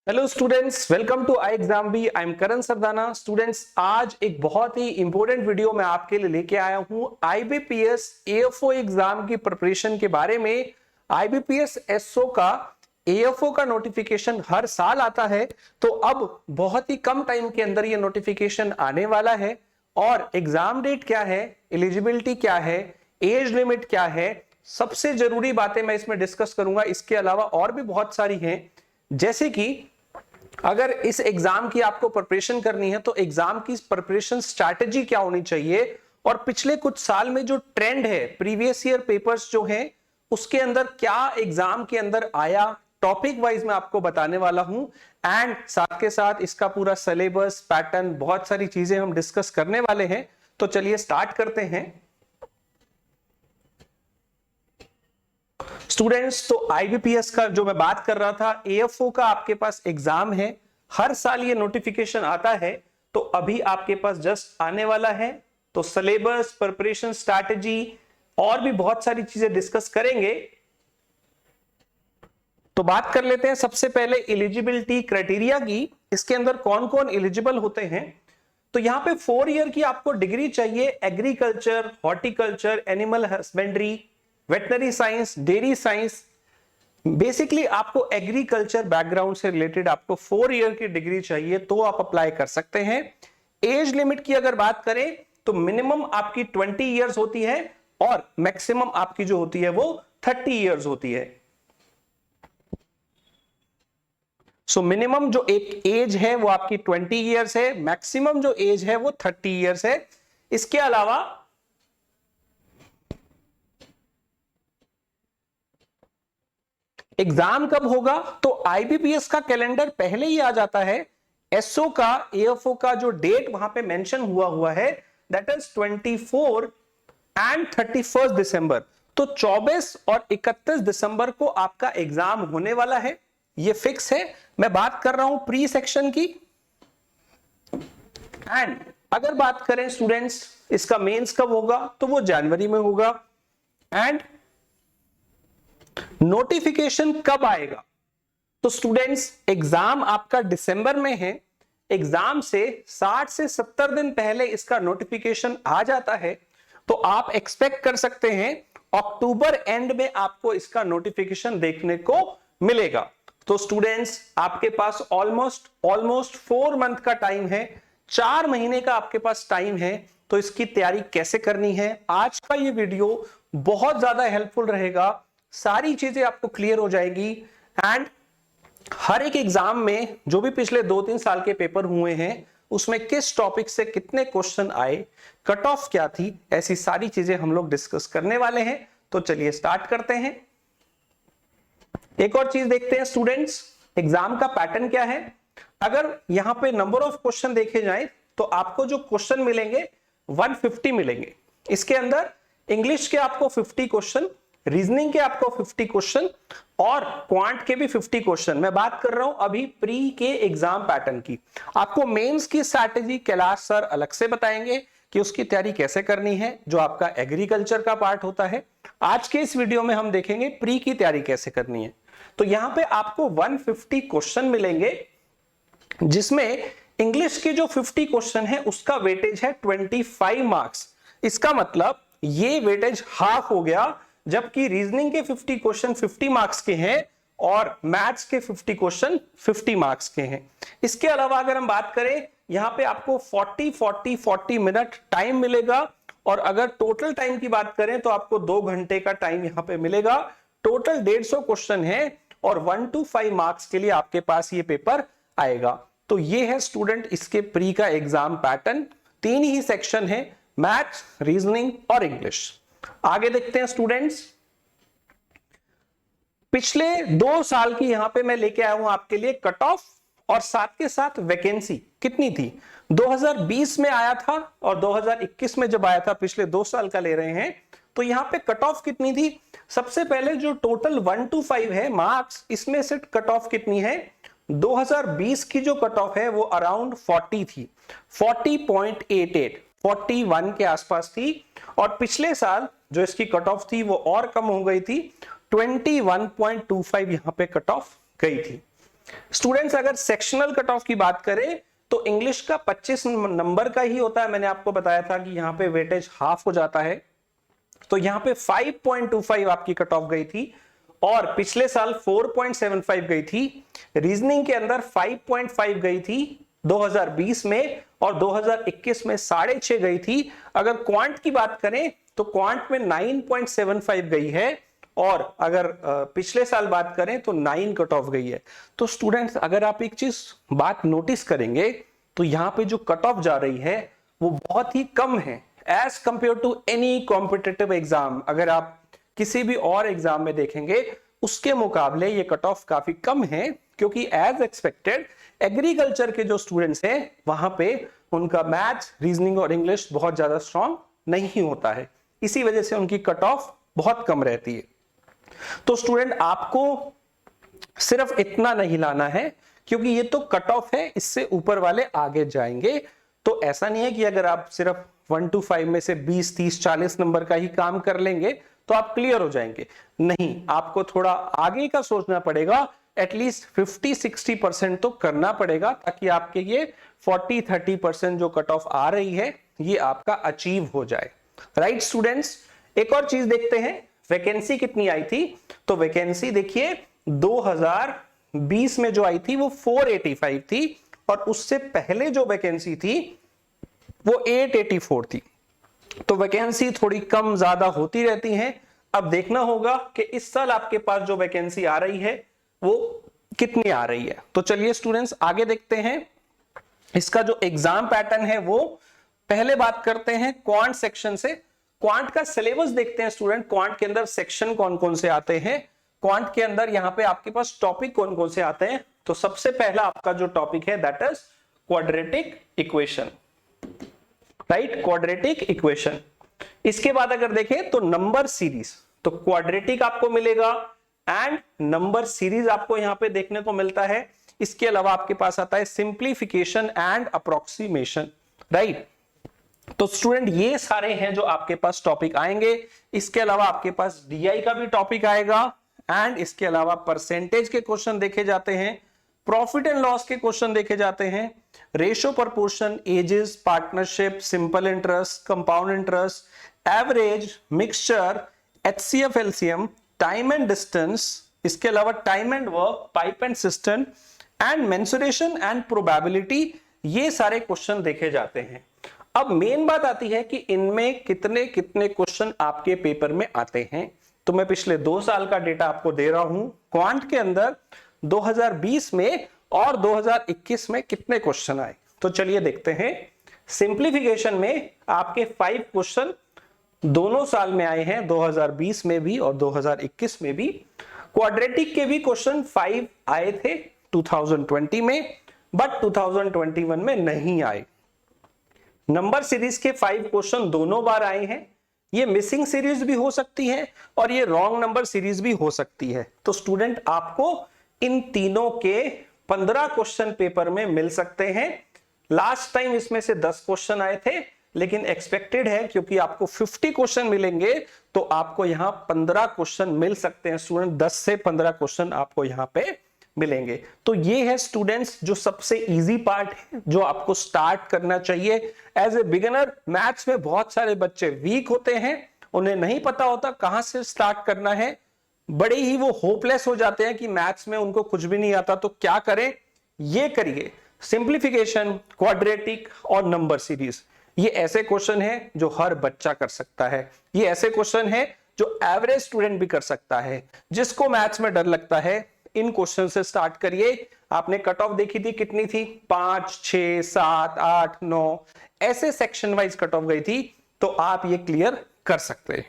Hello students, welcome to I exam B. I am Karan Sardana. Students, आज एक बहुत ही important video मैं आपके लिए लेके आया हूं आईबीपीएस एएफओ एग्जाम की प्रिपरेशन के बारे में। आईबीपीएस एसओ का एएफओ का नोटिफिकेशन हर साल आता है, तो अब बहुत ही कम टाइम के अंदर ये नोटिफिकेशन आने वाला है। और एग्जाम डेट क्या है, एलिजिबिलिटी क्या है, एज लिमिट क्या है, सबसे जरूरी बातें मैं इसमें डिस्कस करूंगा। इसके अलावा और भी बहुत सारी हैं, जैसे कि अगर इस एग्जाम की आपको प्रिपरेशन करनी है तो एग्जाम की प्रिपरेशन स्ट्रैटेजी क्या होनी चाहिए, और पिछले कुछ साल में जो ट्रेंड है, प्रीवियस ईयर पेपर्स जो हैं उसके अंदर क्या एग्जाम के अंदर आया, टॉपिक वाइज मैं आपको बताने वाला हूं। एंड साथ के साथ इसका पूरा सिलेबस, पैटर्न, बहुत सारी चीजें हम डिस्कस करने वाले हैं। तो चलिए स्टार्ट करते हैं स्टूडेंट्स। तो आईबीपीएस का जो मैं बात कर रहा था, एएफओ का आपके पास एग्जाम है, हर साल ये नोटिफिकेशन आता है। तो अभी आपके पास जस्ट आने वाला है, तो सिलेबस, प्रिपरेशन स्ट्रैटेजी और भी बहुत सारी चीजें डिस्कस करेंगे। तो बात कर लेते हैं सबसे पहले एलिजिबिलिटी क्राइटेरिया की। इसके अंदर कौन कौन एलिजिबल होते हैं। तो यहां पे 4 ईयर की आपको डिग्री चाहिए agriculture, horticulture, animal husbandry, veterinary science, dairy science. Basically आपको एग्रीकल्चर बैकग्राउंड से रिलेटेड आपको 4 ईयर की डिग्री चाहिए, तो आप अप्लाई कर सकते हैं। एज लिमिट की अगर बात करें तो मिनिमम आपकी 20 ईयर्स होती है और मैक्सिमम आपकी जो होती है वो 30 ईयर्स होती है। सो मिनिमम जो एक एज है वो आपकी 20 ईयर्स है, मैक्सिमम जो एज है वो 30 ईयर्स है। इसके अलावा एग्जाम कब होगा, तो आईबीपीएस का कैलेंडर पहले ही आ जाता है। एसओ का, एएफओ का जो डेट वहां पे मेंशन हुआ है, दैट इज 24 एंड 31 दिसंबर। तो 24 और 31 दिसंबर को आपका एग्जाम होने वाला है, ये फिक्स है। मैं बात कर रहा हूं प्री सेक्शन की। एंड अगर बात करें स्टूडेंट्स इसका मेंस कब होगा, तो वो जनवरी में होगा। एंड नोटिफिकेशन कब आएगा, तो स्टूडेंट्स एग्जाम आपका दिसंबर में है। एग्जाम से 60 से 70 दिन पहले इसका नोटिफिकेशन आ जाता है, तो आप एक्सपेक्ट कर सकते हैं अक्टूबर एंड में आपको इसका नोटिफिकेशन देखने को मिलेगा। तो स्टूडेंट्स आपके पास ऑलमोस्ट 4 मंथ का टाइम है, 4 महीने का आपके पास टाइम है। तो इसकी तैयारी कैसे करनी है, आज का ये वीडियो बहुत ज्यादा हेल्पफुल रहेगा। सारी चीजें आपको क्लियर हो जाएगी। एंड हर एक एग्जाम में जो भी पिछले 2-3 साल के पेपर हुए हैं उसमें किस टॉपिक से कितने क्वेश्चन आए, कट ऑफ क्या थी, ऐसी सारी चीजें हम लोग डिस्कस करने वाले हैं। तो चलिए स्टार्ट करते हैं। एक और चीज देखते हैं स्टूडेंट्स, एग्जाम का पैटर्न क्या है। अगर यहां पे नंबर ऑफ क्वेश्चन देखे जाए तो आपको जो क्वेश्चन मिलेंगे 150 मिलेंगे। इसके अंदर इंग्लिश के आपको 50 क्वेश्चन, रीजनिंग के आपको 50 क्वेश्चन और क्वांट के भी 50 क्वेश्चन। मैं बात कर रहा हूं अभी प्री के एग्जाम पैटर्न की। आपको मेंस की स्ट्रैटेजी कैलाश सर अलग से बताएंगे कि उसकी तैयारी कैसे करनी है, जो आपका एग्रीकल्चर का पार्ट होता है। आज के इस वीडियो में हम देखेंगे प्री की तैयारी कैसे करनी है। तो यहां पे आपको 150 क्वेश्चन मिलेंगे, जिसमें इंग्लिश के जो 50 क्वेश्चन है उसका वेटेज है 25 मार्क्स। इसका मतलब ये वेटेज हाफ हो गया, जबकि रीजनिंग के 50 क्वेश्चन 50 मार्क्स के हैं और मैथ्स के 50 क्वेश्चन 50 मार्क्स के हैं। इसके अलावा अगर हम बात करें, यहां पे आपको 40 मिनट टाइम मिलेगा। और अगर टोटल टाइम की बात करें तो आपको 2 घंटे का टाइम यहां पे मिलेगा। टोटल 150 क्वेश्चन है और 1 to 5 मार्क्स के लिए आपके पास ये पेपर आएगा। तो ये है स्टूडेंट इसके प्री का एग्जाम पैटर्न। 3 ही सेक्शन है, मैथ्स, रीजनिंग और इंग्लिश। आगे देखते हैं स्टूडेंट्स। पिछले 2 साल की यहां पे मैं लेके आया हूं आपके लिए कट ऑफ, और साथ के साथ वैकेंसी कितनी थी। 2020 में आया था और 2021 में जब आया था, पिछले 2 साल का ले रहे हैं। तो यहां पे कट ऑफ कितनी थी। सबसे पहले जो टोटल 1 to 5 है मार्क्स, इसमें से कट ऑफ कितनी है। 2020 की जो कट ऑफ है वो अराउंड 40 थी, 40.88, 41 के आसपास थी। और पिछले साल जो इसकी कट ऑफ थी वो और कम हो गई थी, 21.25 यहां पे कट ऑफ गई थी। स्टूडेंट्स अगर सेक्शनल कट ऑफ की बात करें तो इंग्लिश का 25 नंबर का ही होता है। मैंने आपको बताया था कि यहाँ पे वेटेज हाफ हो जाता है, तो यहाँ पे 5.25 आपकी कट ऑफ गई थी और पिछले साल 4.75 गई थी। रीजनिंग के अंदर 5.5 गई थी 2020 में और 2021 में 6.5 गई थी। अगर क्वांट की बात करें तो क्वांट में 9.75 गई है और अगर पिछले साल बात करें तो 9 कट ऑफ गई है। तो स्टूडेंट्स अगर आप एक चीज बात नोटिस करेंगे तो यहाँ पे जो कट ऑफ जा रही है वो बहुत ही कम है as compare to any competitive exam. अगर आप किसी भी और एग्जाम में देखेंगे उसके मुकाबले ये कट ऑफ काफी कम है, क्योंकि एज एक्सपेक्टेड एग्रीकल्चर के जो स्टूडेंट्स हैं वहां पे उनका मैथ्स, रीजनिंग और इंग्लिश बहुत ज्यादा स्ट्रांग नहीं होता है, इसी वजह से उनकी कट ऑफ बहुत कम रहती है। तो स्टूडेंट आपको सिर्फ इतना नहीं लाना है, क्योंकि ये तो कट ऑफ है, इससे ऊपर वाले आगे जाएंगे। तो ऐसा नहीं है कि अगर आप सिर्फ 1 to 5 में से 20, 30, 40 नंबर का ही काम कर लेंगे तो आप क्लियर हो जाएंगे। नहीं, आपको थोड़ा आगे का सोचना पड़ेगा, एटलीस्ट 50-60% तो करना पड़ेगा, ताकि आपके ये 40-30% जो कट ऑफ आ रही है ये आपका अचीव हो जाए। राइट स्टूडेंट्स, एक और चीज देखते हैं, वैकेंसी कितनी आई थी। तो वैकेंसी देखिए 2020 में जो आई थी वो 485 थी और उससे पहले जो वैकेंसी थी वो 884 थी। तो वैकेंसी थोड़ी कम ज्यादा होती रहती हैं। अब देखना होगा कि इस साल आपके पास जो वैकेंसी आ रही है वो कितनी आ रही है। तो चलिए स्टूडेंट्स आगे देखते हैं। इसका जो एग्जाम पैटर्न है वो पहले बात करते हैं क्वांट सेक्शन से। क्वांट का सिलेबस देखते हैं स्टूडेंट, क्वांट के अंदर सेक्शन कौन कौन से आते हैं, क्वांट के अंदर यहाँ पे आपके पास टॉपिक कौन कौन से आते हैं। तो सबसे पहला आपका जो टॉपिक है that is quadratic equation, right, quadratic equation. इसके बाद अगर देखें तो नंबर सीरीज, तो क्वाड्रेटिक आपको मिलेगा एंड नंबर सीरीज आपको यहां पे देखने को मिलता है। इसके अलावा आपके पास आता है सिंप्लीफिकेशन एंड अप्रोक्सीमेशन, राइट। तो स्टूडेंट ये सारे हैं जो आपके पास टॉपिक आएंगे। इसके अलावा आपके पास डीआई का भी टॉपिक आएगा एंड इसके अलावा परसेंटेज के क्वेश्चन देखे जाते हैं, प्रॉफिट एंड लॉस के क्वेश्चन देखे जाते हैं, ratio proportion, ages, partnership, simple interest, compound interest, average, mixture, HCF, LCM, time and distance, इसके अलावा time and work, pipe and cistern and mensuration and probability, ये सारे क्वेश्चन देखे जाते हैं। अब मेन बात आती है कि इनमें कितने कितने क्वेश्चन आपके पेपर में आते हैं। तो मैं पिछले 2 साल का डेटा आपको दे रहा हूं। क्वांट के अंदर 2020 में और 2021 में कितने क्वेश्चन आए, तो चलिए देखते हैं। सिंप्लीफिकेशन में आपके 5 क्वेश्चन दोनों साल में आए हैं, 2020 में भी और 2021 में भी। क्वाड्रेटिक के भी क्वेश्चन 5 आए थे 2020 में, बट 2021 में नहीं आए। नंबर सीरीज के 5 क्वेश्चन दोनों बार आए हैं। ये मिसिंग सीरीज भी हो सकती है और ये रॉन्ग नंबर सीरीज भी हो सकती है। तो स्टूडेंट आपको इन तीनों के 15 क्वेश्चन पेपर में मिल सकते हैं। लास्ट टाइम इसमें से 10 क्वेश्चन आए थे, लेकिन एक्सपेक्टेड है क्योंकि आपको 50 क्वेश्चन मिलेंगे तो आपको यहां 15 क्वेश्चन मिल सकते हैं स्टूडेंट। 10 से 15 क्वेश्चन आपको यहां पे मिलेंगे। तो ये है स्टूडेंट्स जो सबसे इजी पार्ट है जो आपको स्टार्ट करना चाहिए एज ए बिगिनर। मैथ्स में बहुत सारे बच्चे वीक होते हैं, उन्हें नहीं पता होता कहां से स्टार्ट करना है, बड़े ही वो होपलेस हो जाते हैं कि मैथ्स में उनको कुछ भी नहीं आता। तो क्या करें, ये करिए सिंप्लीफिकेशन, क्वाड्रेटिक और नंबर सीरीज। ये ऐसे क्वेश्चन है जो हर बच्चा कर सकता है, ये ऐसे क्वेश्चन है जो एवरेज स्टूडेंट भी कर सकता है। जिसको मैथ्स में डर लगता है इन क्वेश्चन से स्टार्ट करिए। आपने कट ऑफ देखी थी कितनी थी, 5, 6, 7, 8, 9 ऐसे सेक्शन वाइज कट ऑफ गई थी। तो आप ये क्लियर कर सकते हैं।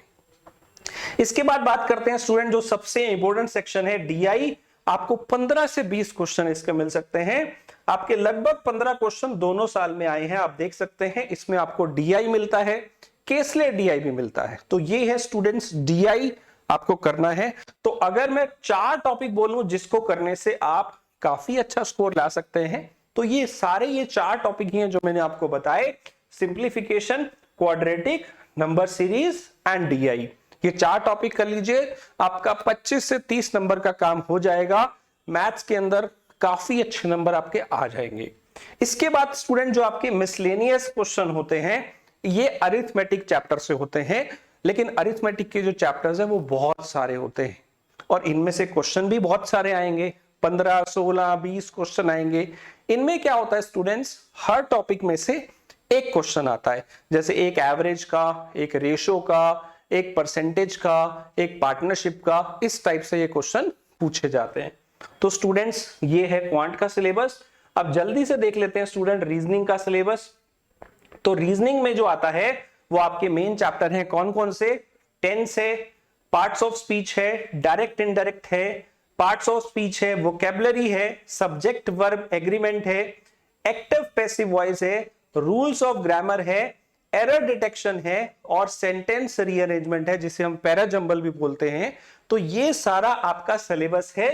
इसके बाद बात करते हैं स्टूडेंट जो सबसे इंपॉर्टेंट सेक्शन है डीआई। आपको 15 से 20 क्वेश्चन इसके मिल सकते हैं। आपके लगभग 15 क्वेश्चन दोनों साल में आए हैं, आप देख सकते हैं। इसमें आपको डीआई मिलता है, केसले डीआई भी मिलता है। तो ये है स्टूडेंट्स डीआई आपको करना है। तो अगर मैं 4 टॉपिक बोलूं जिसको करने से आप काफी अच्छा स्कोर ला सकते हैं, तो ये सारे ये 4 टॉपिक ही हैं जो मैंने आपको बताए, simplification, quadratic, number series and DI. ये 4 टॉपिक कर लीजिए, आपका 25 से 30 नंबर का काम हो जाएगा। मैथ्स के अंदर काफी अच्छे नंबर आपके आ जाएंगे। इसके बाद स्टूडेंट जो आपके मिसलेनियस क्वेश्चन होते हैं ये अरिथमेटिक चैप्टर से होते हैं, लेकिन अरिथमेटिक के जो चैप्टर्स हैं वो बहुत सारे होते हैं और इनमें से क्वेश्चन भी बहुत सारे आएंगे, 15, 16, 20 क्वेश्चन आएंगे। इनमें क्या होता है स्टूडेंट्स, हर टॉपिक में से एक क्वेश्चन आता है, जैसे एक एवरेज का, एक रेशो का, एक परसेंटेज का, एक पार्टनरशिप का, इस टाइप से ये क्वेश्चन पूछे जाते हैं। तो स्टूडेंट्स ये है क्वांट का सिलेबस। अब जल्दी से देख लेते हैं स्टूडेंट रीजनिंग का सिलेबस। तो रीजनिंग में जो आता है वो आपके मेन चैप्टर हैं कौन कौन से, टेंस है, पार्ट्स ऑफ स्पीच है, डायरेक्ट इनडायरेक्ट है, पार्ट्स ऑफ स्पीच है, वोकैबुलरी है, सब्जेक्ट वर्ब एग्रीमेंट है, एक्टिव पैसिव वॉइस है, रूल्स ऑफ ग्रामर है, एरर डिटेक्शन है और सेंटेंस रीअरेंजमेंट है जिसे हम पैराजंबल भी बोलते हैं। तो ये सारा आपका सिलेबस है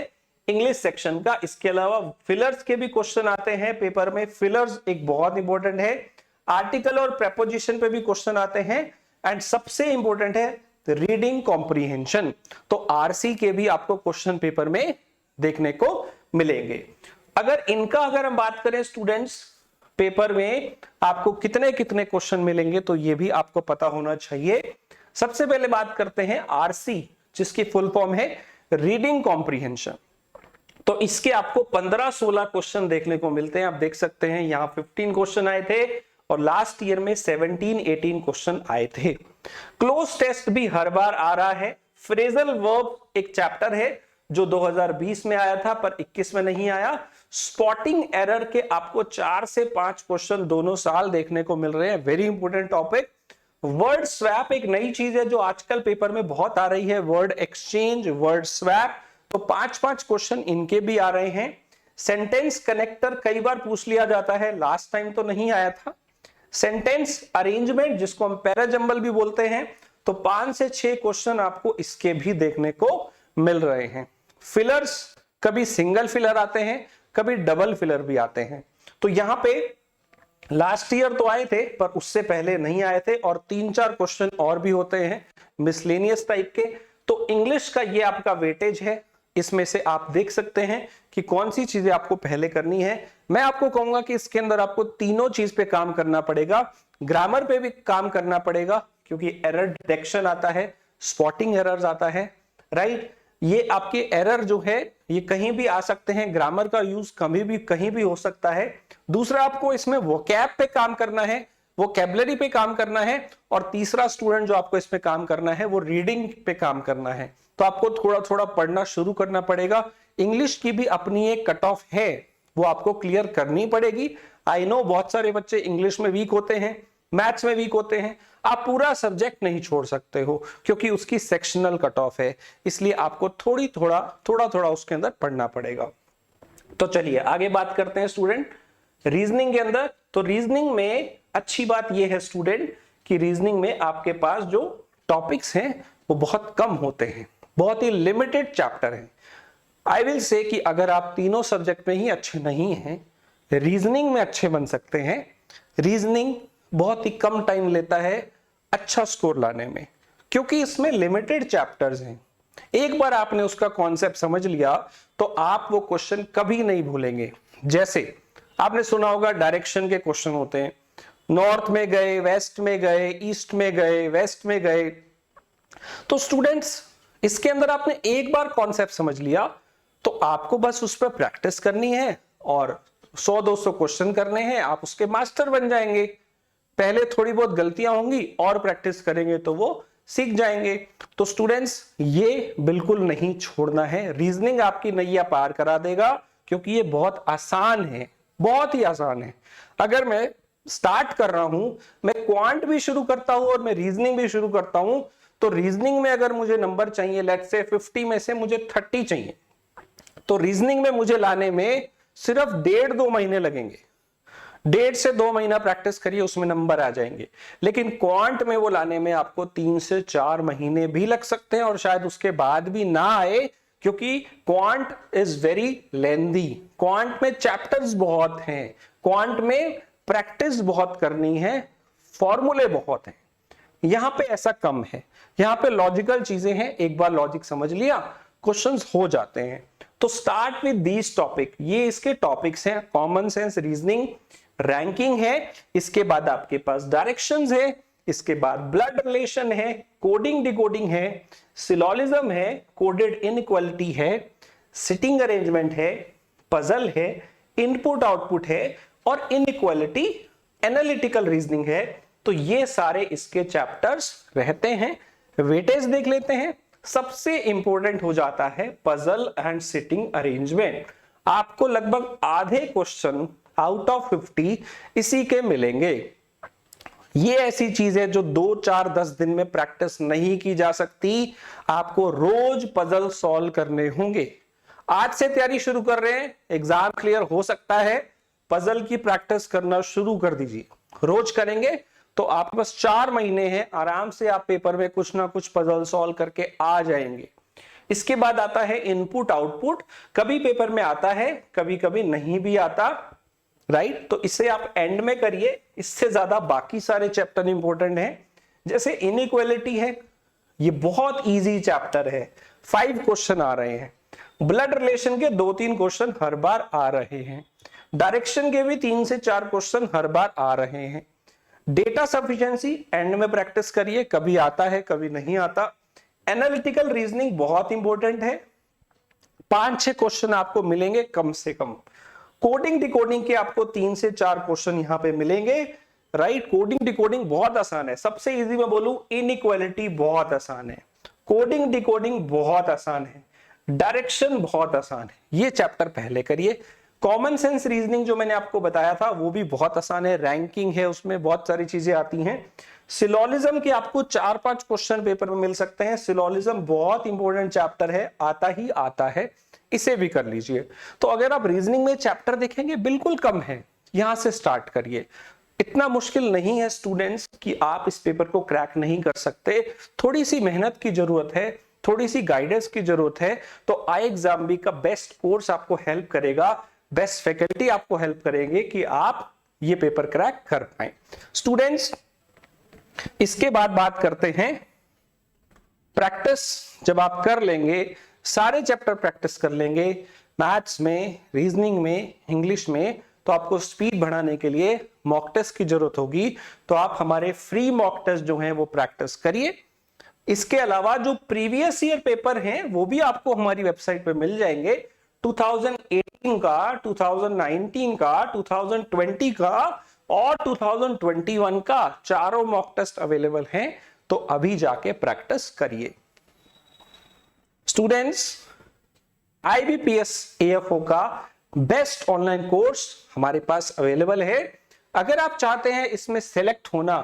इंग्लिश सेक्शन का। इसके अलावा फिलर्स के भी क्वेश्चन आते हैं पेपर में, फिलर्स एक बहुत इंपॉर्टेंट है, आर्टिकल और प्रेपोजिशन पे भी क्वेश्चन आते हैं एंड सबसे इंपॉर्टेंट है रीडिंग कॉम्प्रिहेंशन। तो आरसी के भी आपको क्वेश्चन पेपर में देखने को मिलेंगे। अगर हम बात करें स्टूडेंट्स पेपर में आपको कितने कितने क्वेश्चन मिलेंगे तो ये भी आपको पता होना चाहिए। सबसे पहले बात करते हैं आरसी, जिसकी फुल फॉर्म है रीडिंग कॉम्प्रिहेंशन। तो इसके आपको 15-16 क्वेश्चन देखने को मिलते हैं। आप देख सकते हैं यहां 15 क्वेश्चन आए थे और लास्ट ईयर में 17-18 क्वेश्चन आए थे। क्लोज टेस्ट भी हर बार आ रहा है। फ्रेजल वर्ब एक चैप्टर है जो 2020 में आया था पर 21 में नहीं आया। स्पॉटिंग एरर के आपको 4 से 5 क्वेश्चन दोनों साल देखने को मिल रहे हैं, very important topic. Word swap एक नई चीज है जो आजकल पेपर में बहुत आ रही है, वर्ड एक्सचेंज, वर्ड स्वैप, तो 5-5 क्वेश्चन इनके भी आ रहे हैं। सेंटेंस कनेक्टर कई बार पूछ लिया जाता है, लास्ट टाइम तो नहीं आया था। सेंटेंस अरेंजमेंट जिसको हम पैराजंबल भी बोलते हैं, तो 5 से 6 क्वेश्चन आपको इसके भी देखने को मिल रहे हैं। फिलर्स कभी सिंगल फिलर आते हैं, कभी डबल फिलर भी आते हैं। तो यहां पे लास्ट ईयर तो आए थे पर उससे पहले नहीं आए थे और 3-4 क्वेश्चन और भी होते हैं मिसलेनियस टाइप के। तो इंग्लिश का ये आपका वेटेज है, इसमें से आप देख सकते हैं कि कौन सी चीजें आपको पहले करनी है। मैं आपको कहूंगा कि इसके अंदर आपको तीनों चीज पे काम करना पड़ेगा। ग्रामर पे भी काम करना पड़ेगा क्योंकि एरर डिटेक्शन आता है, स्पॉटिंग एरर्स आता है, राइट। ये आपके एरर जो है ये कहीं भी आ सकते हैं, ग्रामर का यूज कहीं भी हो सकता है। दूसरा आपको इसमें वोकैब पे काम करना है, वोकैबुलरी पे काम करना है और तीसरा स्टूडेंट जो आपको इसमें काम करना है वो रीडिंग पे काम करना है। तो आपको थोड़ा थोड़ा पढ़ना शुरू करना पड़ेगा। इंग्लिश की भी अपनी एक कट ऑफ है, वो आपको क्लियर करनी पड़ेगी। आई नो बहुत सारे बच्चे इंग्लिश में वीक होते हैं, मैथ्स में वीक होते हैं, आप पूरा सब्जेक्ट नहीं छोड़ सकते हो क्योंकि उसकी सेक्शनल कट ऑफ है, इसलिए आपको थोड़ा उसके अंदर पढ़ना पड़ेगा। तो चलिए आगे बात करते हैं स्टूडेंट रीजनिंग के अंदर। तो रीजनिंग में अच्छी बात यह है स्टूडेंट कि रीजनिंग में आपके पास जो टॉपिक्स हैं वो बहुत कम होते हैं, बहुत ही लिमिटेड चैप्टर हैं। आई विल से कि अगर आप तीनों सब्जेक्ट में ही अच्छे नहीं हैं, रीजनिंग में अच्छे बन सकते हैं। रीजनिंग बहुत ही कम टाइम लेता है अच्छा स्कोर लाने में क्योंकि इसमें लिमिटेड चैप्टर्स हैं। एक बार आपने उसका कॉन्सेप्ट समझ लिया तो आप वो क्वेश्चन कभी नहीं भूलेंगे। जैसे आपने सुना होगा डायरेक्शन के क्वेश्चन होते हैं, नॉर्थ में गए, वेस्ट में गए, ईस्ट में गए, वेस्ट में गए। तो स्टूडेंट्स इसके अंदर आपने एक बार कॉन्सेप्ट समझ लिया तो आपको बस उस पर प्रैक्टिस करनी है और 100-200 क्वेश्चन करने हैं, आप उसके मास्टर बन जाएंगे। पहले थोड़ी बहुत गलतियां होंगी और प्रैक्टिस करेंगे तो वो सीख जाएंगे। तो स्टूडेंट्स ये बिल्कुल नहीं छोड़ना है, रीजनिंग आपकी नैया पार करा देगा क्योंकि ये बहुत आसान है, बहुत ही आसान है। अगर मैं स्टार्ट कर रहा हूं, मैं क्वांट भी शुरू करता हूं और मैं रीजनिंग भी शुरू करता हूं, तो रीजनिंग में अगर मुझे नंबर चाहिए, लेट्स से 50 में से मुझे 30 चाहिए, तो रीजनिंग में मुझे लाने में सिर्फ 1.5-2 महीने लगेंगे। 1.5 से 2 महीना प्रैक्टिस करिए, उसमें नंबर आ जाएंगे। लेकिन क्वांट में वो लाने में आपको 3 से 4 महीने भी लग सकते हैं और शायद उसके बाद भी ना आए क्योंकि quant is very lengthy. Quant में चैप्टर्स बहुत हैं, क्वांट में प्रैक्टिस बहुत करनी है, फॉर्मूले बहुत हैं। यहां पे ऐसा कम है, यहां पे लॉजिकल चीजें हैं। एक बार लॉजिक समझ लिया क्वेश्चंस हो जाते हैं। तो स्टार्ट विद दीज टॉपिक, ये इसके टॉपिक्स हैं। कॉमन सेंस, रीजनिंग, रैंकिंग है, इसके बाद आपके पास डायरेक्शंस है, इसके बाद ब्लड रिलेशन है, कोडिंग डिकोडिंग है, सिलोजिज्म है, कोडेड इनइक्वालिटी है, सिटिंग अरेंजमेंट है, पजल है, इनपुट आउटपुट है और इनइक्वालिटी एनालिटिकल रीजनिंग है। तो ये सारे इसके चैप्टर्स रहते हैं। वेटेज देख लेते हैं। सबसे इंपॉर्टेंट हो जाता है पजल एंड सिटिंग अरेंजमेंट। आपको लगभग आधे क्वेश्चन आउट ऑफ 50 इसी के मिलेंगे। ये ऐसी चीज है जो 2, 4, 10 दिन में प्रैक्टिस नहीं की जा सकती। आपको रोज पजल सॉल्व करने होंगे। आज से तैयारी शुरू कर रहे हैं, एग्जाम क्लियर हो सकता है, पजल की प्रैक्टिस करना शुरू कर दीजिए। रोज करेंगे तो आपके पास 4 महीने हैं, आराम से आप पेपर में कुछ ना कुछ पजल सॉल्व करके आ जाएंगे। इसके बाद आता है इनपुट आउटपुट। कभी पेपर में आता है, कभी कभी नहीं भी आता, राइट। तो इसे आप एंड में करिए, इससे ज्यादा बाकी सारे चैप्टर इंपॉर्टेंट हैं। जैसे इनइक्वालिटी है, ये बहुत इजी चैप्टर है, 5 क्वेश्चन आ रहे हैं। ब्लड रिलेशन के 2-3 क्वेश्चन हर बार आ रहे हैं। डायरेक्शन के भी 3 से 4 क्वेश्चन हर बार आ रहे हैं। डेटा सफिशिएंसी एंड में प्रैक्टिस करिए, कभी आता है कभी नहीं आता। एनालिटिकल रीजनिंग बहुत इंपॉर्टेंट है, 5-6 क्वेश्चन आपको मिलेंगे कम से कम। कोडिंग डिकोडिंग के आपको 3 से 4 क्वेश्चन यहां पे मिलेंगे, राइट। कोडिंग डिकोडिंग बहुत आसान है, सबसे इजी मैं बोलूं इनइक्वालिटी बहुत आसान है, कोडिंग डिकोडिंग बहुत आसान है, डायरेक्शन बहुत आसान है। ये चैप्टर पहले करिए। कॉमन सेंस रीजनिंग जो मैंने आपको बताया था वो भी बहुत आसान है, रैंकिंग है, उसमें बहुत सारी चीजें आती हैं। सिलोजिज्म के आपको 4-5 क्वेश्चन पेपर में मिल सकते हैं। सिलोजिज्म बहुत इंपॉर्टेंट चैप्टर है, आता ही आता है, इसे भी कर लीजिए। तो अगर आप रीजनिंग में चैप्टर देखेंगे बिल्कुल कम है, यहां से स्टार्ट करिए। इतना मुश्किल नहीं है स्टूडेंट्स कि आप इस पेपर को क्रैक नहीं कर सकते। थोड़ी सी मेहनत की जरूरत है, थोड़ी सी गाइडेंस की जरूरत है। तो iExamB का बेस्ट कोर्स आपको हेल्प करेगा, बेस्ट फैकल्टी आपको हेल्प करेंगे कि आप ये पेपर क्रैक कर पाए। स्टूडेंट्स, इसके बाद बात करते हैं प्रैक्टिस। जब आप कर लेंगे, सारे चैप्टर प्रैक्टिस कर लेंगे, मैथ्स में, रीजनिंग में, इंग्लिश में, तो आपको स्पीड बढ़ाने के लिए मॉक टेस्ट की जरूरत होगी। तो आप हमारे फ्री मॉक टेस्ट जो हैं वो प्रैक्टिस करिए। इसके अलावा जो प्रीवियस ईयर पेपर हैं वो भी आपको हमारी वेबसाइट पे मिल जाएंगे। 2018 का, 2019 का, 2020 का और 2021 का चारों मॉक टेस्ट अवेलेबल हैं। तो अभी जाके प्रैक्टिस करिए। स्टूडेंट्स, IBPS AFO का बेस्ट ऑनलाइन कोर्स हमारे पास अवेलेबल है। अगर आप चाहते हैं इसमें सेलेक्ट होना,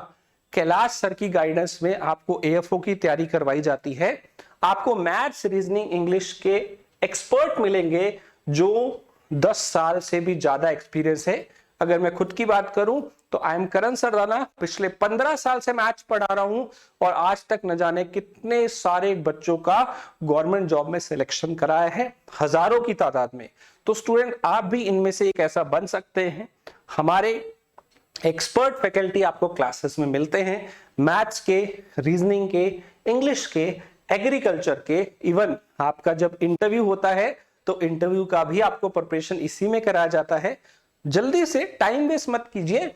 कैलाश सर की गाइडेंस में आपको AFO की तैयारी करवाई जाती है। आपको मैथ्स, रीजनिंग, इंग्लिश के एक्सपर्ट मिलेंगे जो 10 साल से भी ज्यादा एक्सपीरियंस है। अगर मैं खुद की बात करूं तो आई एम करण सरदाना, पिछले 15 साल से मैथ्स पढ़ा रहा हूं और आज तक न जाने कितने सारे बच्चों का गवर्नमेंट जॉब में सिलेक्शन कराया है, हजारों की तादाद में। तो स्टूडेंट, आप भी इनमें से एक ऐसा बन सकते हैं। हमारे एक्सपर्ट फैकल्टी आपको क्लासेस में मिलते हैं, मैथ्स के, रीजनिंग के, इंग्लिश के, एग्रीकल्चर के। इवन आपका जब इंटरव्यू होता है तो इंटरव्यू का भी आपको प्रिपरेशन इसी में कराया जाता है। जल्दी से टाइम वेस्ट मत कीजिए,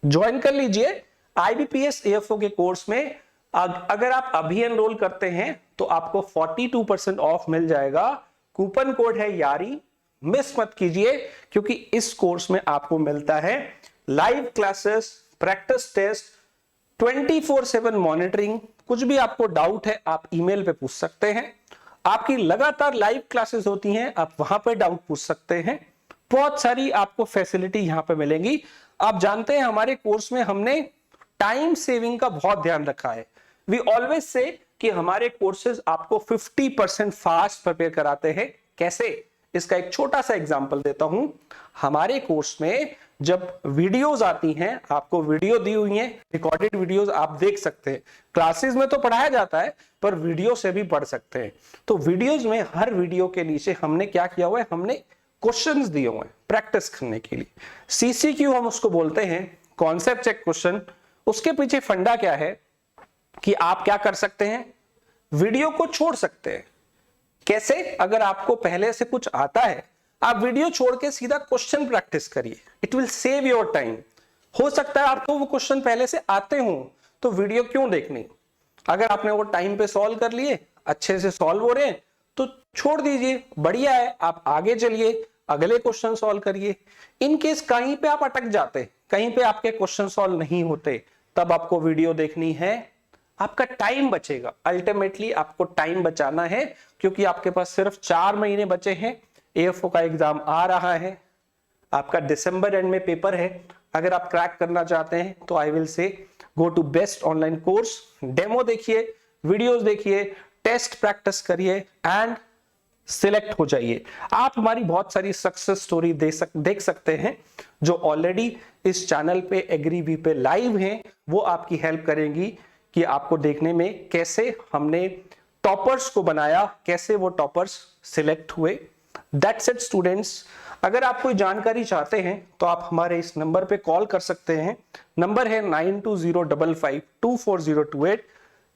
ज्वाइन कर लीजिए IBPS AFO के कोर्स में। अगर आप अभी एनरोल करते हैं तो आपको 42% ऑफ मिल जाएगा। कूपन कोड है यारी, मिस मत कीजिए, क्योंकि इस कोर्स में आपको मिलता है live classes, practice test, 24/7 monitoring. कुछ भी आपको डाउट है आप ईमेल पे पूछ सकते हैं। आपकी लगातार लाइव क्लासेस होती हैं, आप वहां पे डाउट पूछ सकते हैं। बहुत सारी आपको फैसिलिटी यहां पे मिलेंगी। आप जानते हैं हमारे कोर्स में हमने टाइम सेविंग का बहुत ध्यान रखा है। वी ऑलवेज से कि हमारे कोर्सेज आपको 50% फास्ट प्रिपेयर कराते हैं। कैसे? इसका एक छोटा सा एग्जांपल देता हूं। हमारे कोर्स में जब वीडियोस आती हैं, आपको वीडियो दी हुई है, रिकॉर्डेड वीडियोस आप देख सकते हैं। क्लासेस में तो पढ़ाया जाता है पर वीडियो से भी पढ़ सकते हैं। तो वीडियोस में हर वीडियो के नीचे हमने क्या किया हुआ है, हमने क्वेश्चंस दिए हुए हैं प्रैक्टिस करने के लिए। CCQ हम उसको बोलते हैं, कॉन्सेप्ट चेक क्वेश्चन। उसके पीछे फंडा क्या है कि आप क्या कर सकते हैं, वीडियो को छोड़ सकते हैं, कैसे? अगर आपको पहले से कुछ आता है, आप वीडियो छोड़ के सीधा क्वेश्चन प्रैक्टिस करिए, it will save your time. हो सकता है आपको वो क्वेश्चन पहले से आते हों, तो वीडियो क्यों देखनी? अगर आपने वो टाइम पे सॉल्व कर लिए, अच्छे से सॉल्व हो रहे हैं, तो छोड़ दीजिए, बढ़िया है, आप आगे चलिए, अगले क्वेश्चन सॉल्व करिए। इन केस कहीं पे आप अटक जाते, कहीं पे आपके क्वेश्चन सॉल्व नहीं होते, तब आपको वीडियो देखनी है, आपका टाइम बचेगा। अल्टीमेटली आपको टाइम बचाना है, क्योंकि आपके पास सिर्फ 4 महीने बचे हैं, एएफओ का एग्जाम आ रहा है, आपका दिसंबर एंड में पेपर है। अगर आप क्रैक करना चाहते हैं तो I will say go to best online course, demo देखिए, वीडियोस देखिए, टेस्ट प्रैक्टिस करिए एंड सिलेक्ट हो जाइए। आप हमारी बहुत सारी सक्सेस स्टोरी देख सकते हैं जो ऑलरेडी इस चैनल पे एग्रीवी पे लाइव हैं, वो आपकी हेल्प करेंगी कि आपको देखने में कैसे हमने टॉपर्स को बनाया, कैसे वो टॉपर्स सिलेक्ट हुए। That's it students. अगर आप कोई जानकारी चाहते हैं तो आप हमारे इस नंबर पे कॉल कर सकते हैं, नंबर है 9205524028।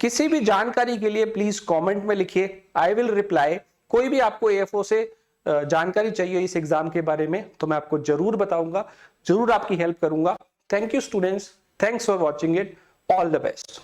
किसी भी जानकारी के लिए प्लीज कमेंट में लिखिए, आई विल रिप्लाई। कोई भी आपको एएफओ से जानकारी चाहिए इस एग्जाम के बारे में तो मैं आपको जरूर बताऊंगा, जरूर आपकी हेल्प करूंगा। Thank you students, thanks for watching it, all the best.